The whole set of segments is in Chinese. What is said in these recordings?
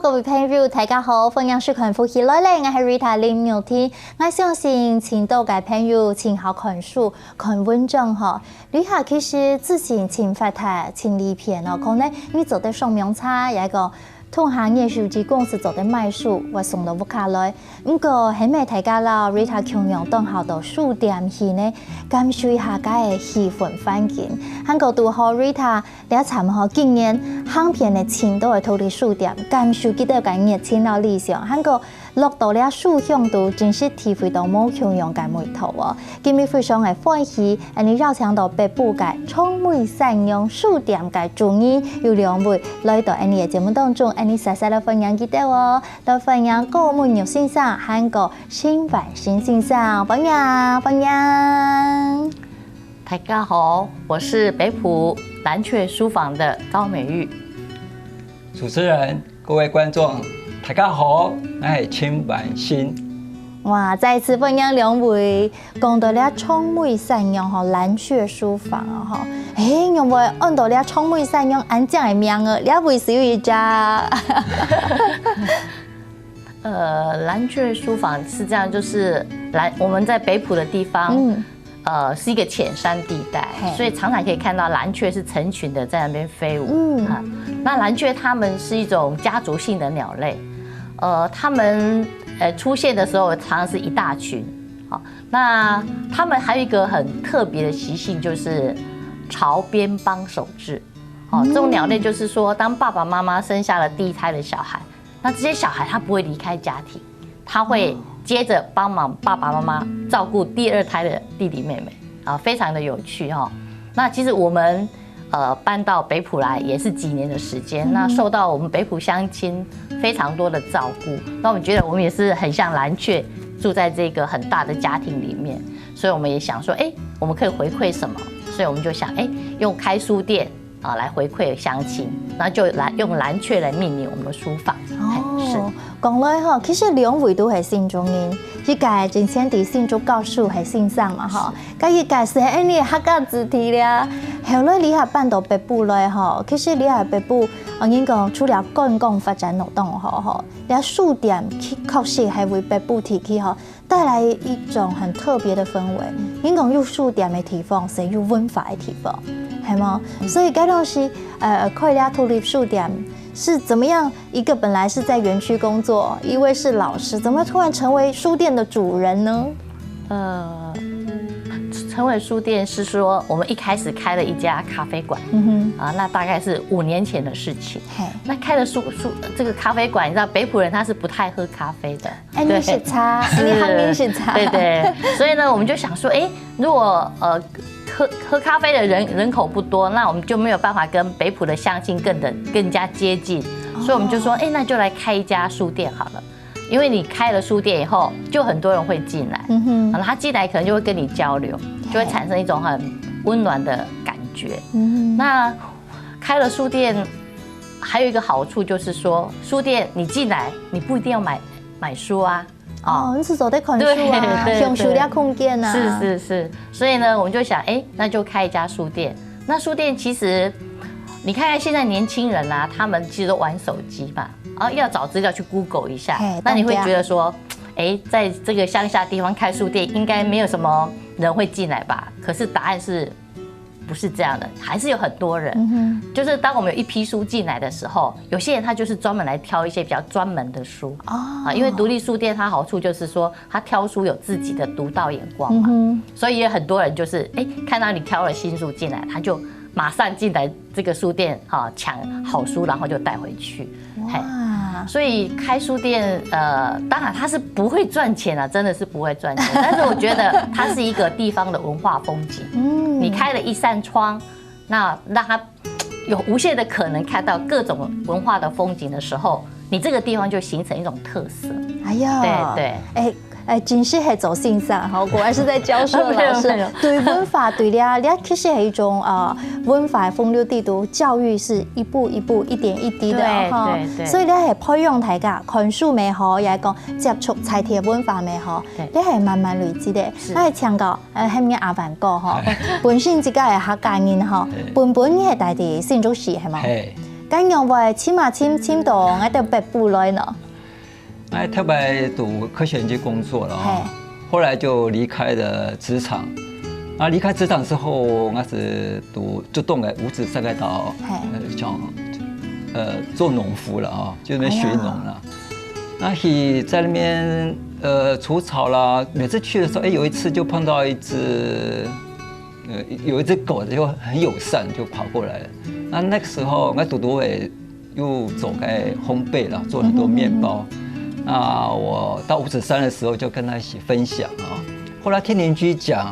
各位朋友，大家好，歡迎收看《福氣來了》，我係 Rita 林妙天。我相信青島嘅朋友請好看書、看文章哈。你下其實之前請發台、請理片哦，可能你做得上名冊，有一個同行業書籍公司做得賣書，我送到屋企來。不過係咪大家啦 ？Rita 強陽當下到書店去呢，感受一下家嘅氣氛環境。韓國都好 Rita 了參考經驗，行遍嘅青島嘅土地書店，感受幾多嘅熱情到理想。韓國落到了書香度，真是體會到冇強陽嘅味道哦。今日非常嘅歡喜，你邀請到北部嘅聰美善用書店嘅主人有兩位來到你嘅節目當中。你細細地分享幾多哦？來分享高門玉先生、韓國新版新先生，分享。大家好，我是北埔藍鵲書房的高美玉。主持人、各位觀眾，大家好，我係新版新。哇！再次分享兩位講到了聰美善用吼藍鵲書房啊吼，因為按到了聰美善用按這樣的名啊，兩位是有一家。藍鵲書房是這樣，就是我們在北埔的地方，是一個淺山地帶，所以常常可以看到藍鵲是成群的在那邊飛舞。那藍鵲它們是一種家族性的鳥類，它們出現的時候常常是一大群。好，那它們還有一個很特別的習性，就是巢邊幫手制。好，這種鳥類就是說，當爸爸媽媽生下了第一胎的小孩，那這些小孩他不會離開家庭，他會接着幫忙爸爸媽媽照顧第二胎的弟弟妹妹，啊，非常的有趣哈。那其實我們搬到北埔來也是幾年的時間，那受到我們北埔鄉親非常多的照顧，那我們覺得我們也是很像藍鵲，住在這個很大的家庭裡面，所以我們也想說，我們可以回饋什麼？所以我們就想，用開書店啊來回饋鄉親，然後就用藍鵲來命名我們的書房。哦，講來吼，其實兩位都係新中人，一屆之前喺新竹教書係線上嘛吼，咁一屆是喺你客家主題啦。後來你係搬到北部來吼，其實你係北部，我應講除了觀光發展活動吼，你書店確實係為北部地區吼帶來一種很特別的氛圍。應講有書店嘅地方，是有文化嘅地方，係嗎？所以嗰陣時，開了獨立書店。是怎麼樣？一個本來是在園區工作，一位是老師，怎麼突然成為書店的主人呢？成為書店是說，我們一開始開了一家咖啡館，那大概是5年前的事情。那開了這個咖啡館，你知道北埔人他是不太喝咖啡的，你是茶，你喝你是茶，對，所以呢，我們就想說，如果喝咖啡的人口不多，那我們就沒有辦法跟北埔的鄉親更加接近，所以我們就說，那就來開一家書店好了。因為你開了書店以後，就很多人會進來，然後他進來可能就會跟你交流，就會產生一種很溫暖的感覺。那開了書店，還有一個好處就是說，書店你進來，你不一定要買書啊。你是走在看書啊，享受了空間啊。是，所以呢，我們就想，那就開一家書店。那書店其實，你看看現在年輕人啊，他們其實都玩手機嘛，然後要找資料去 Google 一下，那你會覺得說，在這個鄉下地方開書店，應該沒有什麼人會進來吧？可是答案是。不是這樣的，還是有很多人。就是當我們有一批書進來的時候，有些人他就是專門來挑一些比較專門的書因為獨立書店它好處就是說，他挑書有自己的獨到眼光嘛，所以也很多人就是看到你挑了新書進來，他就馬上進來這個書店搶好書，然後就帶回去。所以開書店，當然它是不會賺錢啊，真的是不會賺錢。但是我覺得它是一個地方的文化風景。你開了一扇窗，那讓它有無限的可能看到各種文化的風景的時候，你這個地方就形成一種特色。哎呀，對。真是係做線上，果然是在教書的老師。對文化對了，其實係一種文化風流地圖教育，是一步一步、一點一滴的對。所以你係培養大家看書美好，也係講接觸菜田文化美好，你係慢慢累積的。我係請教係咪阿凡哥本身自己係客家人本你係大地新竹市係嘛？咁樣會簽到我到北部來呢？特別讀科學園區工作了啊，後來就離開了職場。離開職場之後，我是就動了五指山個島，想做農夫了啊，就那邊學農了。那在那邊除草啦，每次去的時候，有一次就碰到有一隻狗就很友善，就跑過來了。那個時候我讀也又走開烘焙了，做很多麵包。那我到五指山的時候就跟他一起分享啊。後來聽鄰居講，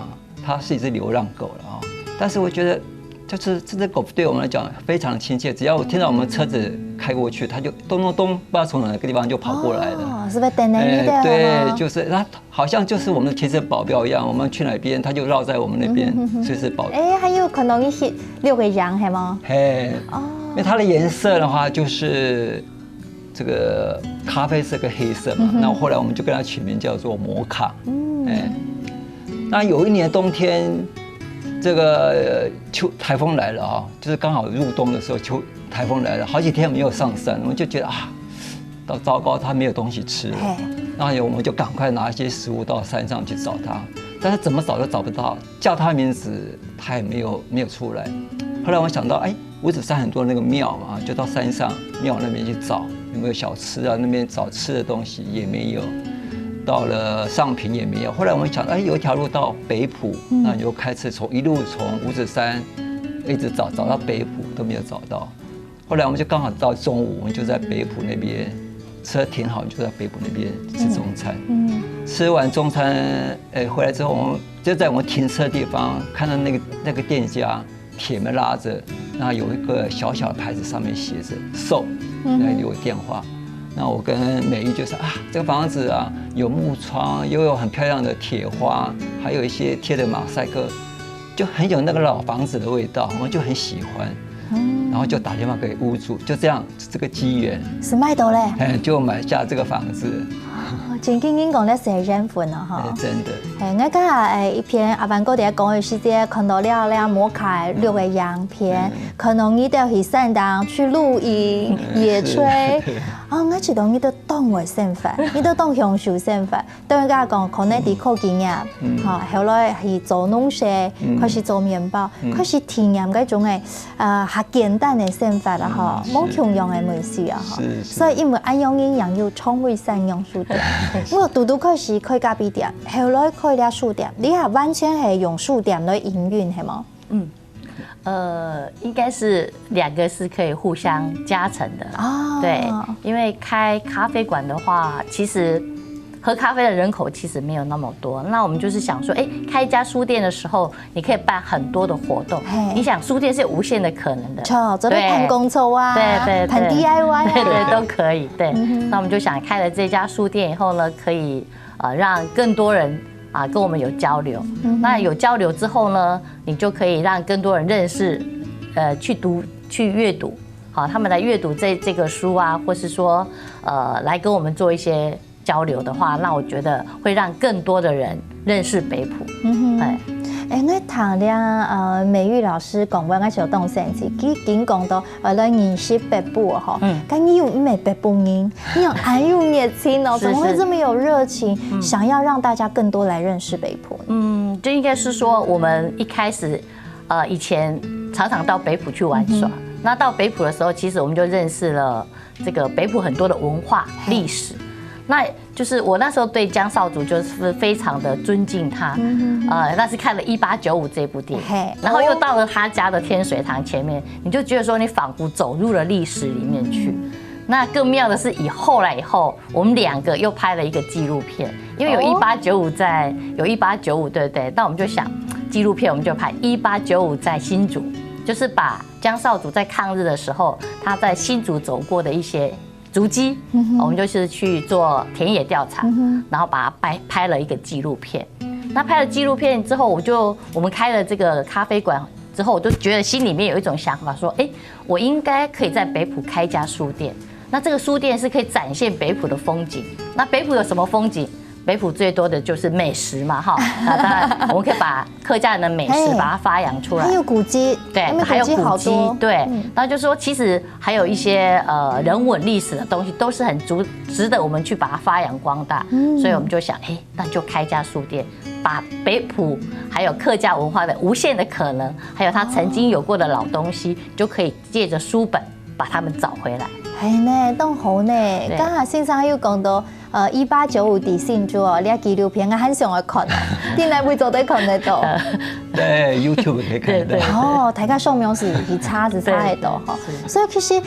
它是一隻流浪狗了啊。但是我覺得，就是這隻狗對我們來講非常親切，只要我聽到我們車子開過去，它就咚咚咚，不知道從哪個地方就跑過來了。哦，是不是等你的？對，就是它好像就是我們的貼身保鏢一樣，我們去哪邊，它就繞在我們那邊，隨時保。還有可能一些遛個羊，係嗎？因為它的顏色的話，就是這個咖啡色跟黑色嘛。那後來我們就跟它取名叫做摩卡。那有一年冬天，這個台風來了啊，就是剛好入冬的時候，台風來了，好幾天沒有上山，我們就覺得到糟糕，它沒有東西吃了。然後我們就趕快拿一些食物到山上去找它，但是怎麼找都找不到，叫它名字它也沒有出來。後來我想到，五指山很多那個廟嘛，就到山上廟那邊去找有沒有小吃啊，那邊找吃的東西也沒有。到了上坪也沒有。後來我們想，有一條路到北埔，那你就開車一路從五指山一直找到北埔都沒有找到。後來我們就剛好到中午，我們就在北埔那邊車停好，就在北埔那邊吃中餐。吃完中餐，回來之後，我們就在我們停車的地方看到那個店家鐵門拉着，然後有一個小小的牌子，上面寫着售，有電話。那我跟美玉就說這個房子啊，有木窗，又有很漂亮的鐵花，還有一些貼的馬賽克，就很有那個老房子的味道，我們就很喜歡。然後就打電話給屋主，就這樣這個機緣是買到嘞，就買下這個房子。真經經講咧是緣分啊哈，真的。我今日一篇阿萬哥在講的時間，看到了摩卡遛個羊片，可能你都去山上去露營、野炊。我覺得你都當為生活，你都當享受生活。對我講，可能啲科經驗，後來去做農舍，開始做麵包，開始體驗嗰種嘅較簡單嘅生活啦，哈，冇窮樣嘅美食啊，哈。所以因為安陽營養要創會善用書店，我讀開始開咖啡店，後來開了書店，你係完全係用書店來營運係嗎？應該是兩個是可以互相加成的。對，因為開咖啡館的話，其實喝咖啡的人口其實沒有那麼多。那我們就是想說，開一家書店的時候，你可以辦很多的活動。你想書店是有無限的可能的。錯，這邊談工作啊，對，談 DIY 啊，對，都可以。對，那我們就想開了這家書店以後呢，可以讓更多人跟我們有交流。那有交流之後呢，你就可以讓更多人認識，去閱讀，好，他們來閱讀這個書啊，或是說來跟我們做一些交流的話，那我覺得會讓更多的人認識北埔。我聽了美玉老師講話，我就當成是佢經講到來認識北埔哈，但你又唔係北埔人，你又很有熱情哦，怎麼會這麼有熱情，想要讓大家更多來認識北埔？就應該是說，我們一開始以前常常到北埔去玩耍，那到北埔的時候，其實我們就認識了這個北埔很多的文化歷史。那就是我那時候對江少祖就是非常的尊敬他，那是看了1895這部電影，然後又到了他家的天水堂前面，你就覺得說你仿佛走入了歷史裡面去。那更妙的是後來以後，我們兩個又拍了一個紀錄片，因為有1895有1895，對不對？那我們就想紀錄片，我們就拍1895在新竹，就是把江少祖在抗日的時候，他在新竹走過的一些足跡，我們就是去做田野調查，然後把它拍了一個紀錄片。那拍了紀錄片之後，我們開了這個咖啡館之後，我就覺得心裡面有一種想法，說，我應該可以在北埔開一家書店。那這個書店是可以展現北埔的風景。那北埔有什麼風景？北埔最多的就是美食嘛，哈，那当然我们可以把客家人的美食把它发扬出来，还有古迹，对，还有古迹，对，那就是说其实还有一些人文历史的东西都是很值得我们去把它发扬光大，所以我们就想，那就开一家书店，把北埔还有客家文化的无限的可能，还有它曾经有过的老东西，就可以借着书本把它们找回来。係呢，都好呢。剛才先生有講到，1895地線咗哦，你紀錄片我很想去看，點解會做得看得到？對 ，YouTube 可以看得到。哦，大家上面是差得到哈。所以其實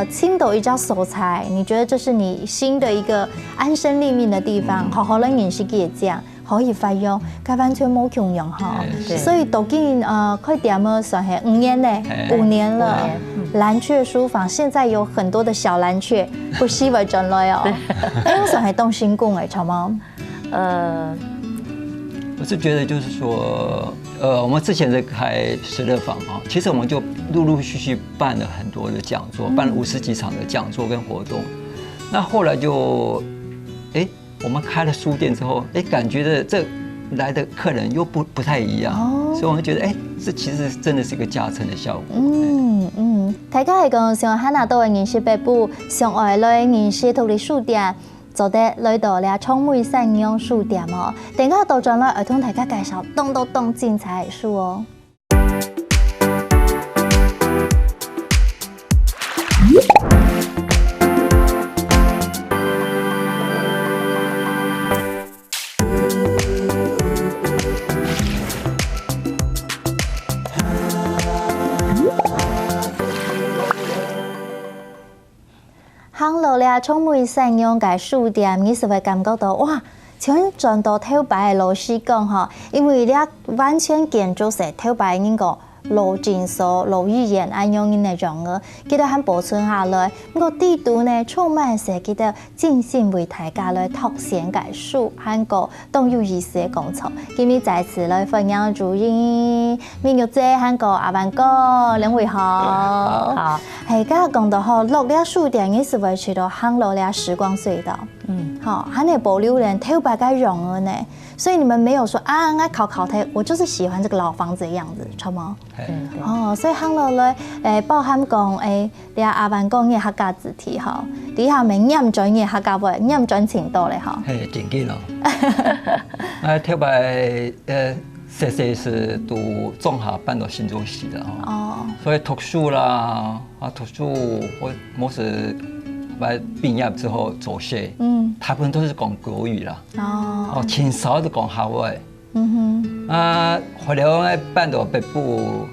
青島一家所在，你覺得這是你新的一個安身立命的地方，好好的認識嘅這樣。可以發揚，佢完全冇窮人哈，所以都竟快點了算係5年呢，5年了。藍鵲書房現在有很多的小藍鵲，不稀為進來哦。我算係東新宮誒，潮貓。我是覺得就是說，我們之前在開十樂坊啊，其實我們就陸陸續續辦了很多的講座，辦了50幾場的講座跟活動。那後來就，我們開了書店之後，感覺的這來的客人又不太一樣，所以我們覺得，這其實真的是一個加成的效果。大家係講上海那多嘅認識北埔，上外來認識獨立書店，做得來到咧聰美善良書店哦。等下到咗來，我同大家介紹棟精彩嘅書哦。行路咧，聰美善良嘅書店，你是會感覺到哇，像轉到頭擺嘅老師講嗬，因為咧完全建築係頭擺呢個老建築、老語言按樣嘅那種嘅，佢哋很保存下來。個地圖呢充滿係佢哋精心為大家來拓展嘅書，韓國都有意思嘅工作。今日在此來分享主任明玉姐、韓國阿萬哥兩位好。好。係，剛剛講到嗬，落咧書店嘅是會去到行路咧時光隧道，好，還係保留人頭擺嘅容兒呢，所以你們沒有說啊，我考睇，我就是喜歡這個老房子嘅樣子，錯嗎？哦，所以行路咧，包含講你阿萬講嘅客家字體嗬，底下咪念準嘅客家話，念準程度咧嗬。係正經咯，我頭擺細是讀中下班到新竹系的哦，所以讀書啦，讀書我是來畢業之後走學，大部分都是講國語啦，很少都講客話。後來我搬到北部，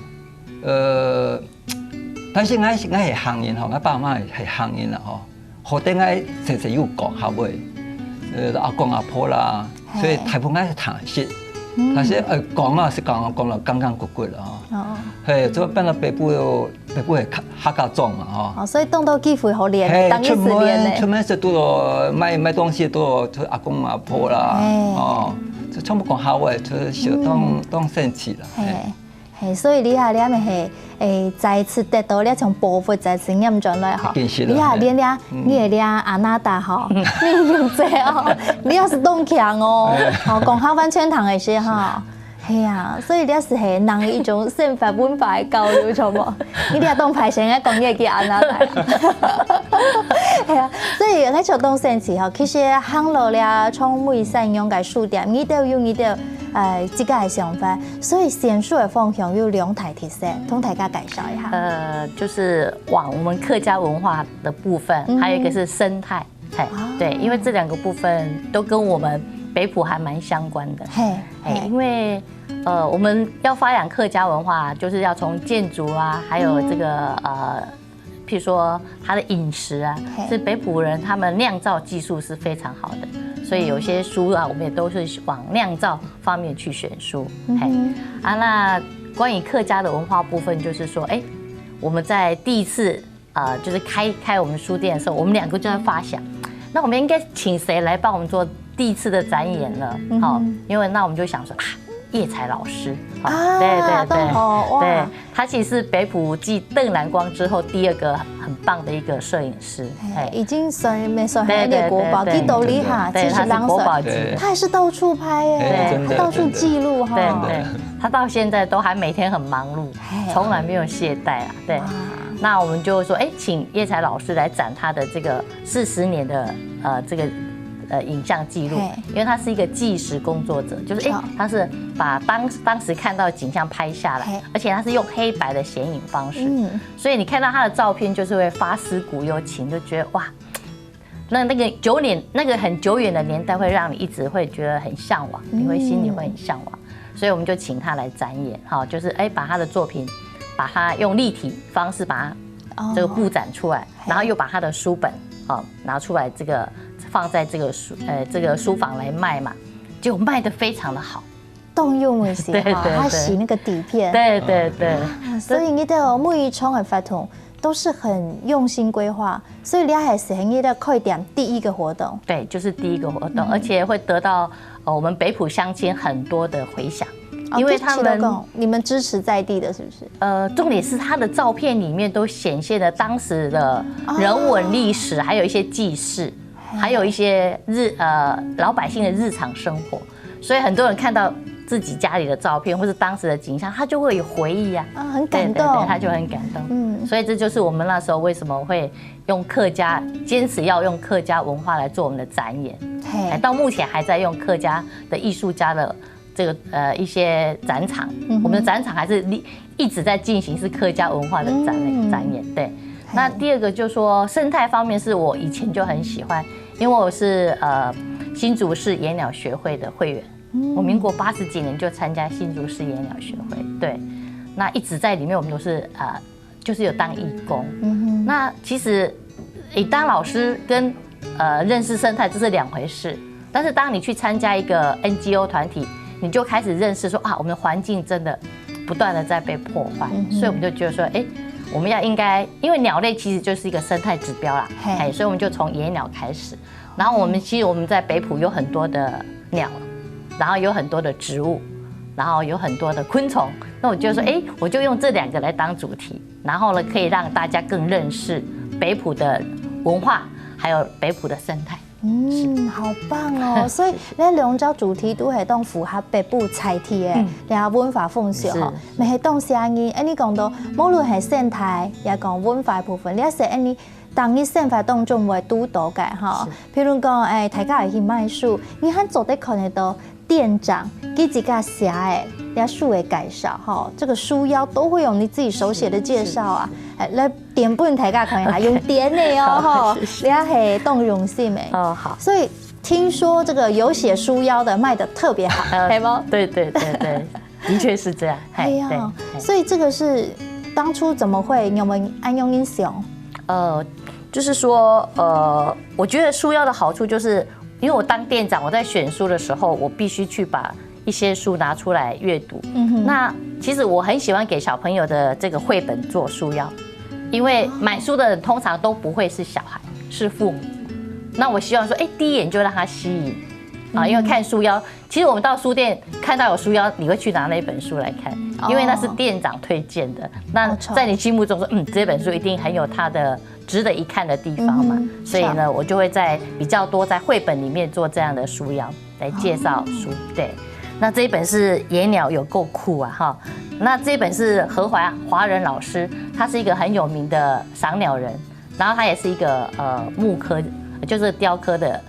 但是我係漢人嗬，我爸媽係漢人啦嗬，後底我成日要講客話，阿公阿婆啦，所以大部分我係談識。但是講啊是講到剛剛骨骨啦哦，係，所以搬到北部係客家莊嘛哦，所以當到機會好練，當一時練咧。出門是多咗買東西多咗阿公阿婆啦，哦，就全部講客話，就小當生氣啦。係，所以你下咧咪係再次得到咧從寶貝再次驗進來嗬。你下練咧，你係練阿娜達嗬，你用這哦，你要是東強哦，哦講下翻全堂嘅事哈。係啊，所以你是係人一種身法文化嘅交流錯冇？你哋當排成一講嘢叫阿娜達。係啊，所以喺做東生詞嗬，其實行路咧從每善良嘅書店，你都有你的。自己嘅想法，所以選書嘅方向有兩大特色，同大家介紹一下。就是往我們客家文化的部分，還有一個是生態，對，因為這兩個部分都跟我們北埔還蠻相關的。因為我們要發揚客家文化，就是要從建築啊，還有這個譬如說它的飲食啊，是北埔人他們釀造技術是非常好的。所以有些書啊，我們也都是往釀造方面去選書。那關於客家的文化部分，就是說，我們在第一次就是開我們書店的時候，我們兩個就在發想，那我們應該請誰來幫我們做第一次的展演呢？好，因為那我們就想說叶才老师。对，对，他其实是北埔继邓南光之后第2个很棒的一个摄影师。已经没算一个国宝，记都厉害，对，他是国宝级，他还是到处拍耶，他到处记录哈。对，他到现在都还每天很忙碌，从来没有懈怠啊。对，那我们就说，请叶才老师来展他的这个40年的这个影像记录，因为他是一个纪实工作者，就是他是把当时看到的景象拍下来，而且他是用黑白的显影方式，所以你看到他的照片就是会发思古幽情，就觉得哇，那个很久远的年代会让你一直会觉得很向往，你会心里会很向往，所以我们就请他来展演，就是把他的作品，把他用立体方式把它这个布展出来，然后又把他的书本拿出来这个。放在这个书房来卖嘛，结果卖得非常的好。动用的时候，他洗那个底片，对，所以你的每一场的活动都是很用心规划，所以你还是你的快点第1个活动，对，就是第1个活动，而且会得到我们北埔乡亲很多的回响。因为你们支持在地的，是不是？重点是他的照片里面都显现了当时的人文历史，还有一些记事。还有一些老百姓的日常生活，所以很多人看到自己家里的照片或是当时的景象，他就会有回忆啊，很感动，对，他就很感动。所以这就是我们那时候为什么会用坚持要用客家文化来做我们的展演，到目前还在用客家的艺术家的这个一些展场，我们的展场还是一直在进行，是客家文化的展演，对。那第2个就是说生态方面，是我以前就很喜欢，因为我是新竹市野鸟学会的会员，我民国80几年就参加新竹市野鸟学会，对，那一直在里面，我们都是就是有当义工。那其实当老师跟认识生态这是2回事，但是当你去参加一个 NGO 团体，你就开始认识说我们的环境真的不断的在被破坏，所以我们就觉得说，我们应该，因为鸟类其实就是一个生态指标啦，所以我们就从野鸟开始。然后其实我们在北埔有很多的鸟，然后有很多的植物，然后有很多的昆虫。那我就说，我就用这2个来当主题，然后呢，可以让大家更认识北埔的文化，还有北埔的生态。好棒哦！所以咱2招主题都系当符合北部菜题的，然后文化风俗吼，咪系当声音。你讲到无论系生态，也讲文化部分，你也是你当你生活当中会拄到嘅哈。譬如讲，大家会去卖书，你很做得看得到店长给一个写的人家书的介绍哈，这个书腰都会有你自己手写的介绍啊。来点本大家可以还用点的哦哈，你也系当用心的好。所以听说这个有写书腰的卖的特别好，对吗？对，的确是这样。所以这个是当初怎么会你们安用英雄？就是说我觉得书腰的好处就是，因为我当店长，我在选书的时候，我必须去把一些书拿出来阅读。那其实我很喜欢给小朋友的这个绘本做书腰，因为买书的人通常都不会是小孩，是父母。那我希望说，第一眼就让他吸引因为看书腰，其实我们到书店看到有书腰，你会去拿那一本书来看，因为那是店长推荐的。那在你心目中说，这本书一定很有它的值得一看的地方嘛。所以呢，我就会在比较多在绘本里面做这样的书腰来介绍书。对，那这一本是野鸟，有够酷啊哈。那这一本是何华仁老师，他是一个很有名的赏鸟人，然后他也是一个木刻，就是雕刻的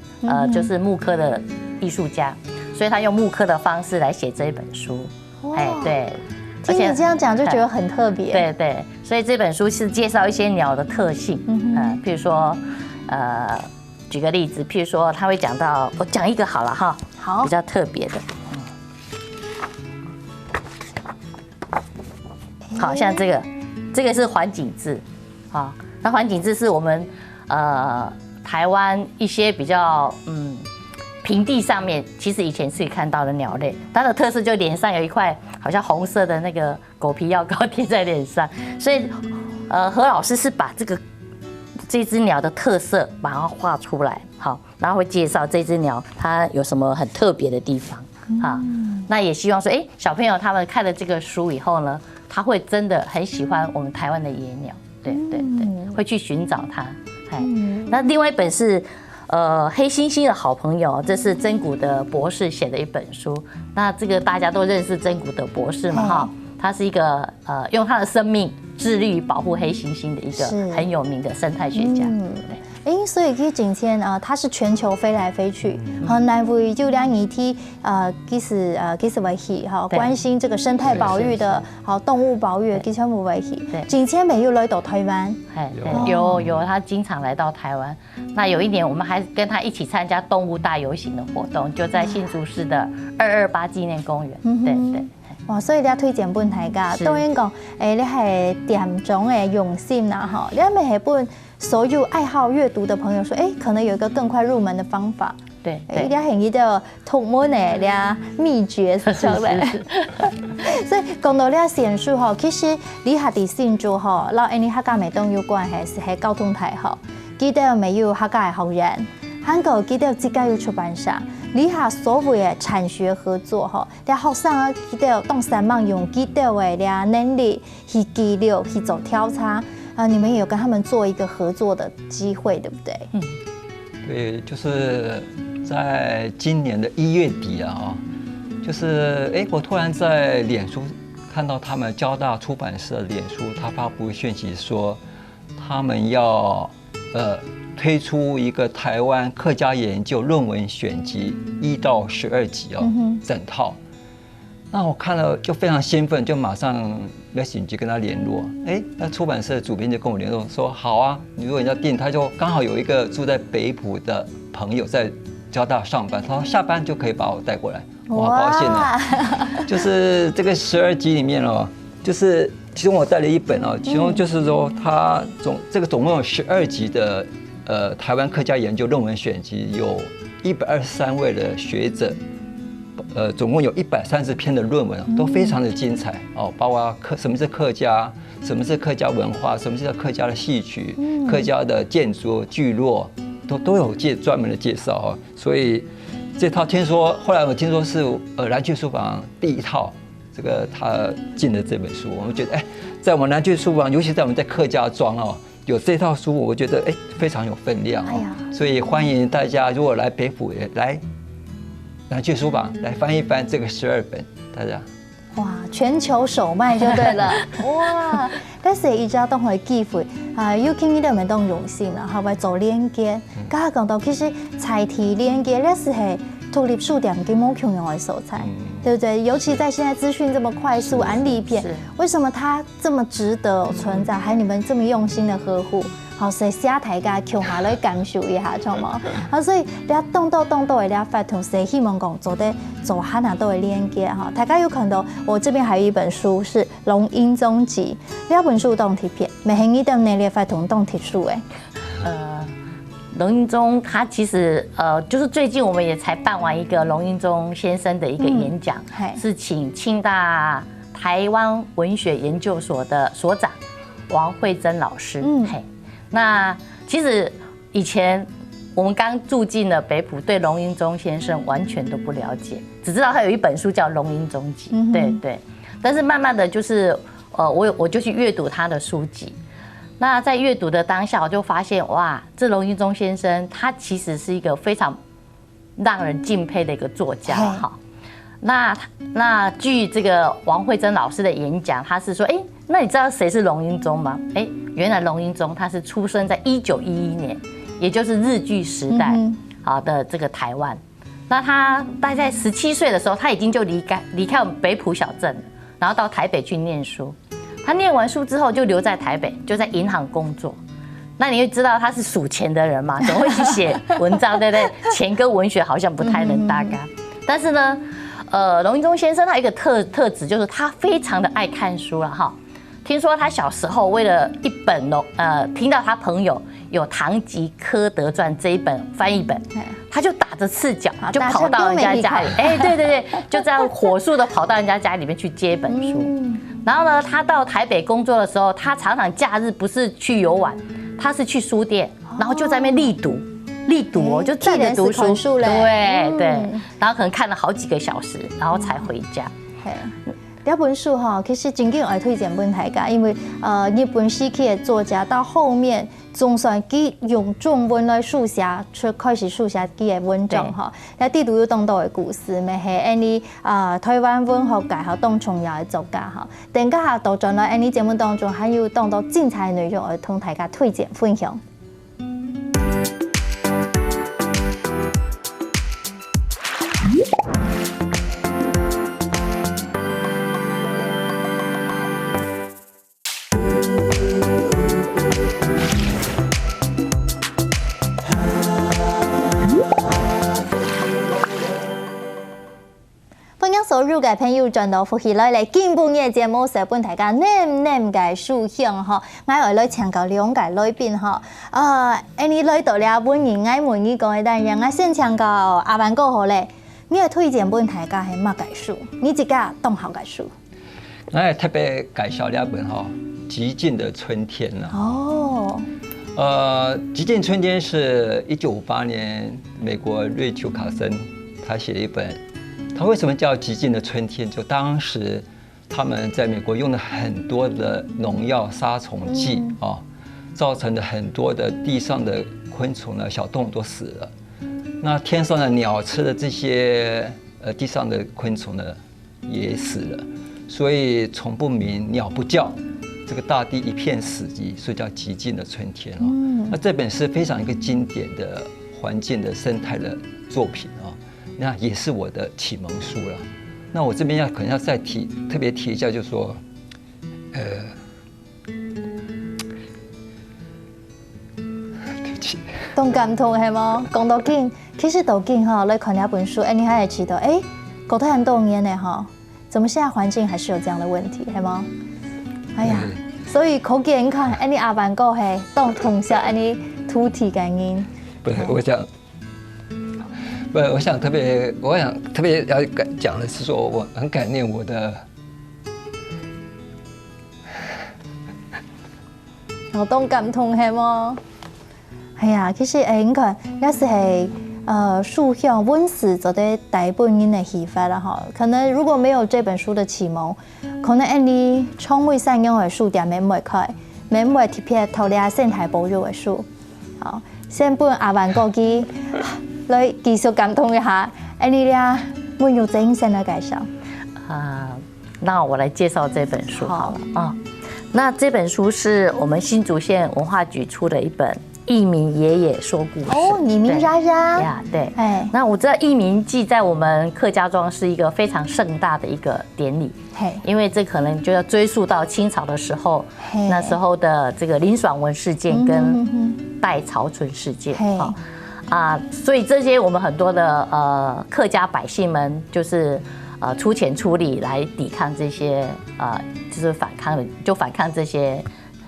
就是木刻的艺术家，所以他用木刻的方式来写这一本书。对，听你这样讲就觉得很特别。对，所以这本书是介绍一些鸟的特性，譬如说举个例子，譬如说他会讲到，我讲一个好了哈，好，比较特别的。好像这个是环景雉，那环景雉是我们台湾一些比较平地上面，其实以前是可以看到的鸟类，它的特色就脸上有一块好像红色的那个狗皮药膏贴在脸上，所以何老师是把这只鸟的特色把它画出来，好，然后会介绍这只鸟它有什么很特别的地方。那也希望说，小朋友他们看了这个书以后呢，他会真的很喜欢我们台湾的野鸟，对对对，会去寻找它。那另外一本是黑猩猩的好朋友，这是珍古德博士写的一本书。那这个大家都认识珍古德博士嘛，哈，他是一个用他的生命致力于保护黑猩猩的一个很有名的生态学家。所以佢今天他是全球飞来飞去，来为就两议题其实为去关心这个生态保育的动物保育的基全部为去。今天没有来到台湾，有他经常来到台湾。那有一年我们还跟他一起参加动物大游行的活动，就在新竹市的228纪念公园。对对。哇，所以你要推荐本大家，当然讲，你系店中的用心啦，哈，你咪系本所有爱好阅读的朋友说，可能有一个更快入门的方法。对，你系一个入门的你秘诀是什么？所以讲到你选书吼，其实你下伫新竹吼，老你客家美东有关系交通台吼，记得没有客家的学人，韩国记得自家有出版社。你下所谓的产学合作吼，你学生啊记得当3万用记得的能力去记录去做调查你们也有跟他们做一个合作的机会，对不对？对，就是在今年的1月底就是我突然在脸书看到他们交大出版社脸书，他发布讯息说他们要推出一个台湾客家研究论文选集1到12集整套。那我看了就非常兴奋，就马上message跟他联络。那出版社的主编就跟我联络说，好啊，你如果你要订，他就刚好有一个住在北埔的朋友在交大上班，他说下班就可以把我带过来，我好高兴啊！就是这个12集里面就是其中我带了一本其中就是说他总共有12集的台湾客家研究论文选集，有123位的学者，总共有130篇的论文，都非常的精彩包括什么是客家，什么是客家文化，什么是客家的戏曲，客家的建筑聚落，都有专门的介绍所以这套后来我听说是蓝雀书房第1套，这个他进的这本书，我们觉得在我们蓝雀书房，尤其在我们在客家庄有这套书，我觉得非常有分量所以欢迎大家如果来北埔来蓝雀书房来翻一翻这个12本，大家哇，全球首卖就对了哇！但是依家都可以机会有傾呢度咪當用心啦，係咪做連接？家下講到其實財體連接呢是係獨立書店嘅冇共用的素材，對不對？尤其在現在資訊這麼快速，案例片，為什麼它這麼值得存在？還你們這麼用心的呵護，所以寫大家求下來感受一下，錯冇？所以你動到的你發圖，是希望講做下哪都會連接大家有看到我這邊還有一本書是《龍英宗集》，呢本書當貼片，未係呢度你發圖當貼書龙英宗他其实就是最近我们也才办完一个龙英宗先生的一个演讲，是请清大台湾文学研究所的所长王惠珍老师。那其实以前我们刚住进了北埔，对龙英宗先生完全都不了解，只知道他有一本书叫《龙英宗集》，对对。但是慢慢的就是我就去阅读他的书籍。那在阅读的当下，我就发现哇，这龙英宗先生他其实是一个非常让人敬佩的一个作家哈。那据这个王惠珍老师的演讲，他是说，那你知道谁是龙英宗吗？原来龙英宗他是出生在1911年，也就是日据时代的这个台湾。那他大概在17岁的时候，他已经就离开我们北埔小镇了，然后到台北去念书。他念完书之后就留在台北，就在银行工作。那你会知道他是数钱的人嘛，总会去写文章，对不对？钱跟文学好像不太能搭嘎。但是呢，龙英宗先生他有一个特质，就是他非常的爱看书了哈。听说他小时候为了一本听到他朋友有《堂吉诃德传》这一本翻译本，他就打着赤脚就跑到人家家里，对，就这样火速的跑到人家家里面去接一本书。然后呢，他到台北工作的时候，他常常假日不是去游玩，他是去书店，然后就在那边力读，力读哦，就站着读书，对对，然后可能看了好几个小时，然后才回家。这本书哈，其实真紧要推荐本大家，因为日本时期的作家到后面总算佢用中文来书写，开始书写佢的文章哈。那地图有当到的故事，咪係安尼台灣文學界和當重要的作家哈。等家下到咗呢，安尼節目當中還有當到精彩內容，而同大家推薦分享。所有嘅朋友轉到福喜來今半夜節目上本大家念嘅書香嗬，我來請教兩個來賓嗬。你來到了本人愛問呢個單元，我先請教阿萬哥好咧，你嘅推薦本大家係乜嘅書？你自家懂好嘅書？我也特別介紹兩本哈，《極盡的春天》啦。哦。極盡春天是1958年美國瑞秋卡森他寫的一本。它為什麼叫極盡的春天？就當時他們在美國用了很多的農藥殺蟲劑啊，造成了很多的地上的昆蟲呢，小動物都死了。那天上的鳥吃的這些地上的昆蟲呢，也死了。所以蟲不鳴，鳥不叫，這個大地一片死寂，所以叫極盡的春天啊。那這本是非常一個經典的環境的生態的作品啊。那也是我的啟蒙書了。那我這邊可能要再特別提一下，就是說，對不起，動感痛係嗎？講到緊，其實到緊哈，你看一本書，你還會知道，過咗很多年呢哈，怎麼現在環境還是有這樣的問題，係嗎？哎呀，所以可見你看，你阿萬哥係當同下你土地感應。不是，我想。不，我想特別要講的是說，我很感念我的。我都感動係麼？係啊，其實你看，有時係書香文史做啲大本人嘅啟發啦哈。可能如果沒有這本書的啟蒙，可能你從未上用嘅書店沒會開，沒會特別投入生態保育嘅書。好，先本阿萬哥基。來繼續感動一下，你倆沒有精神的介紹那我來介紹這本書好了啊。那這本書是我們新竹縣文化局出的一本《義民爺爺說故事》哦，義民爺爺呀，對。那我知道義民祭在我們客家莊是一個非常盛大的一個典禮，因為這可能就要追溯到清朝的時候，那時候的這個林爽文事件跟戴潮春事件所以這些我們很多的客家百姓們就是出錢出力來抵抗這些就是反抗這些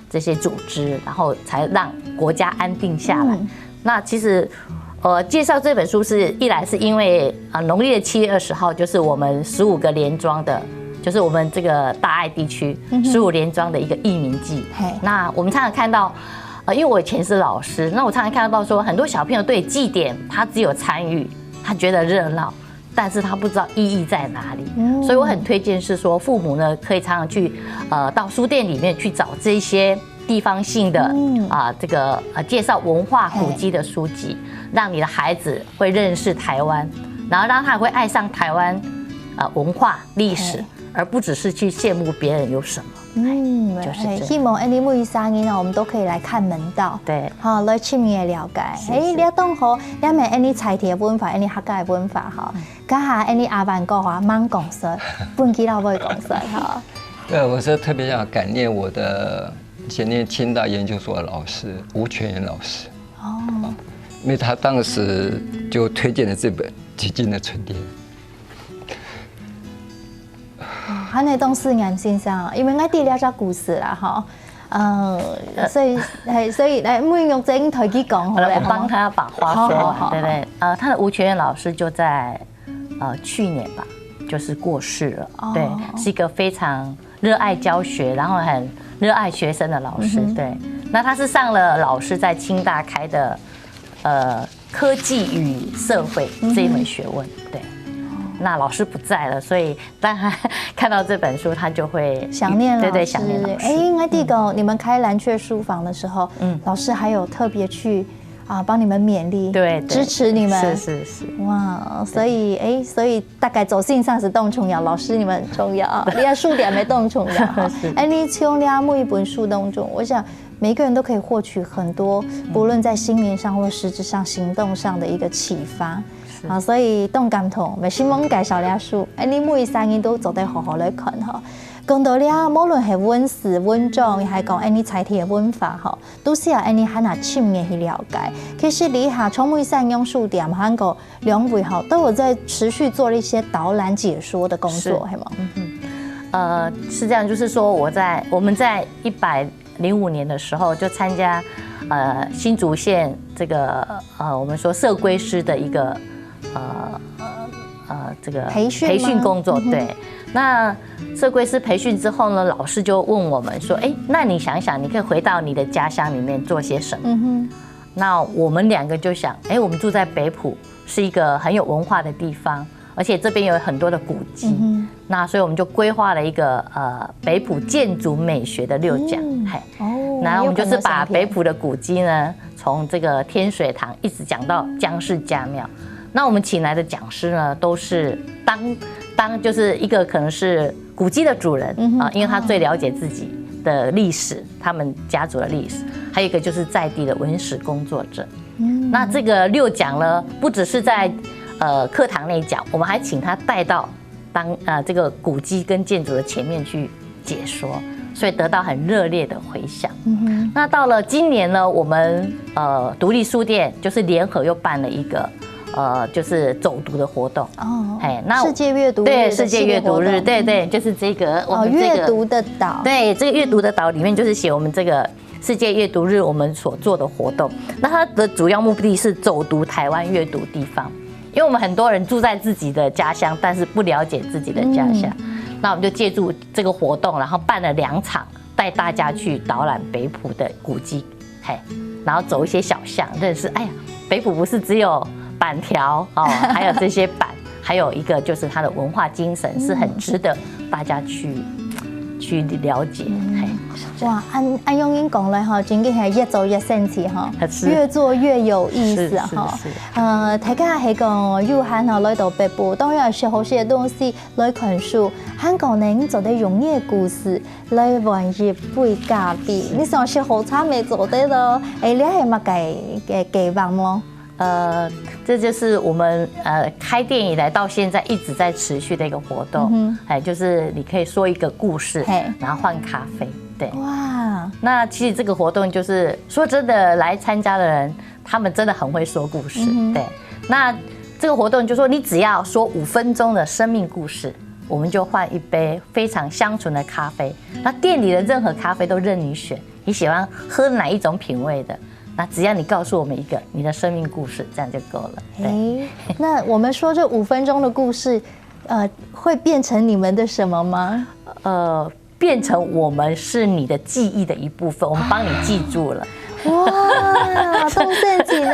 組織，然後才讓國家安定下來。那其實介紹這本書是一來是因為農曆的7月20號就是我們15個連莊的，就是我們這個大愛地區15連莊的一個義民祭。那我們常常看到。因為我以前是老師，那我常常看到說，很多小朋友對祭典他只有參與，他覺得熱鬧，但是他不知道意義在哪裡。所以我很推薦是說，父母呢可以常常去到書店裡面去找這些地方性的這個介紹文化古蹟的書籍，讓你的孩子會認識台灣，然後讓他會愛上台灣文化歷史，而不只是去羨慕別人有什麼。就是希望你每生日呢，我們都可以來看門道，對，好來全面的了解。你當好，你咪你財鐵文化，你客家文化哈，家下你阿萬哥話蠻講實，本基佬會講實哈。對，我是特別想感念我的以前念清大研究所的老師吳泉元老師，因為他當時就推薦了這本《極盡的春天》。佢係當思岩先生，因為我哋了咗故事啦，所以每玉晶同佢講好咧，我幫他把話說，對對，他的吳泉元老師就在去年吧，就是過世了，對，是一個非常熱愛教學，然後很熱愛學生的老師，對，那他是上了老師在清大開的科技与社会这一门学问。对，那老师不在了，所以当他看到这本书，他就会想念老师。对，想念老师。应该第个，你们开蓝雀书房的时候，老师还有特别去帮你们勉励，对，支持你们，是，哇，所以大概走性上是动重要，老师你们很重要，你要数点没动重要，你从每一本书当中，我想每个人都可以获取很多，不论在心灵上或实质上、行动上的一个启发。所以动感同，咪希望介绍了书，你每3年都做得好好来看哈。讲到了，无论係文史文章，亦係講你采體嘅文化吼，都是要你很深嘅去了解。其實你下聰明善用書店，韓國兩位哈都有在持續做了一些導覽解說的工作，係嗎？是這樣，就是說我們在105年的時候就參加新竹縣這個我們說社歸師的一個這個培訓工作，對。那社歸師培訓之後呢，老師就問我們說：“那你想想，你可以回到你的家鄉裡面做些什麼？”那我們2個就想：“我們住在北埔，是一個很有文化的地方，而且這邊有很多的古蹟。那所以我們就規劃了一個北埔建築美學的6講。然後我們就是把北埔的古蹟呢，從這個天水堂一直講到姜氏家廟。那我們請來的講師呢，都是當就是一個可能是古蹟的主人因為他最了解自己的歷史，他們家族的歷史，還有一個就是在地的文史工作者。那這個6講呢，不只是在課堂內講，我們還請他帶到這個古蹟跟建築的前面去解說，所以得到很熱烈的回響。那到了今年呢，我們獨立書店就是聯合又辦了一個就是走讀的活動那世界閱讀日，對，世界閱讀日，對，就是這個我們閱讀的島，對，這個閱讀的島裡面就是寫我們這個世界閱讀日我們所做的活動。那它的主要目的是走讀台灣閱讀地方，因為我們很多人住在自己的家鄉，但是不了解自己的家鄉。那我們就借助這個活動，然後辦了2場，帶大家去導覽北埔的古蹟，然後走一些小巷，認識北埔不是只有板條還有這些板，還有一個就是它的文化精神是很值得大家去了解。哇，按用英講咧真嘅係越做越神奇越做越有意思大家係講有閒來到北埔，當然學好些東西來看書，香港人做得容易的故事來玩日背咖啡，你想學好差未做得咯？你係乜嘅計劃嗎？這就是我們開店以來到現在一直在持續的一個活動，就是你可以說一個故事，然後換咖啡，對。哇！那其實這個活動就是說真的，來參加的人，他們真的很會說故事，對。那這個活動就說你只要說5分鐘的生命故事，我們就換一杯非常香醇的咖啡。那店裡的任何咖啡都任你選，你喜歡喝哪一種品味的？那只要你告訴我們一個你的生命故事，這樣就夠了。那我們說這5分鐘的故事，會變成你們的什麼嗎？變成我們是你的記憶的一部分，我們幫你記住了。哇，動聖經呢？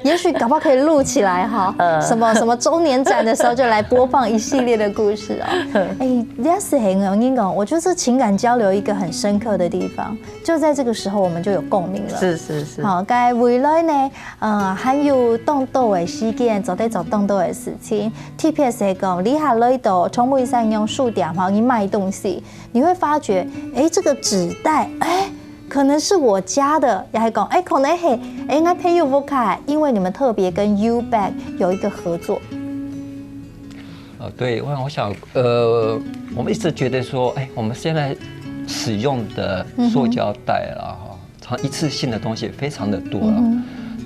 也許搞不好可以錄起來哈。什麼周年展的時候就來播放一系列的故事哦。這是很容易講，我覺得這情感交流一個很深刻的地方，就在這個時候我們就有共鳴了。是。好，該未來呢，還有動到的事件，做動到的事情。特別是講，你下來到從每三用書店你賣東西，你會發覺，這個紙袋，可能是我家的，也係講，可能係，應該配 UVOCA，因為你們特別跟 U-Bag 有一個合作。對，我想，我們一直覺得說，我們現在使用的塑膠袋啦，一次性的東西非常的多了，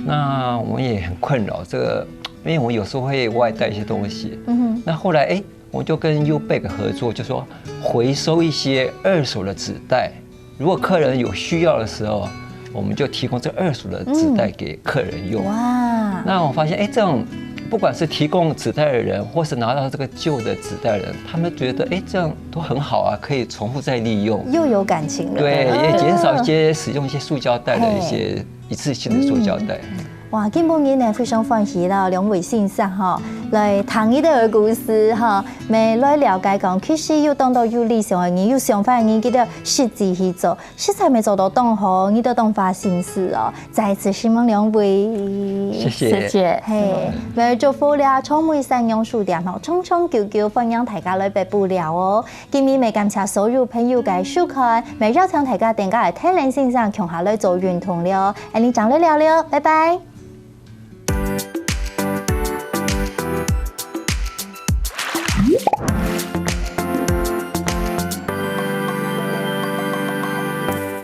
那我們也很困擾這個，因為我有時候會外帶一些東西，那後來，我就跟 U-Bag 合作，就說回收一些二手的紙袋。如果客人有需要的時候，我們就提供這二手的紙袋給客人用。哇！那我發現，這種不管是提供紙袋的人，或是拿到這個舊的紙袋的人，他們覺得，這樣都很好啊，可以重複再利用，又有感情了。對，也減少一些使用一些塑膠袋的一些一次性的塑膠袋。哇，今本日呢非常欢喜啦，两位先生哈来谈一个故事哈，咪来了解讲，其实要当到有理想的人，有想法的人，记得实际去做，实在没做到当好，你都当发心思哦。再一次希望两位，谢谢，嘿，咪祝福了充满善良书店吼，冲冲救救，欢迎大家来北部了哦。今日咪感謝所有朋友嘅收看，咪邀請大家點解嚟聽林先生強下來做運動了，你長嚟聊聊，拜拜。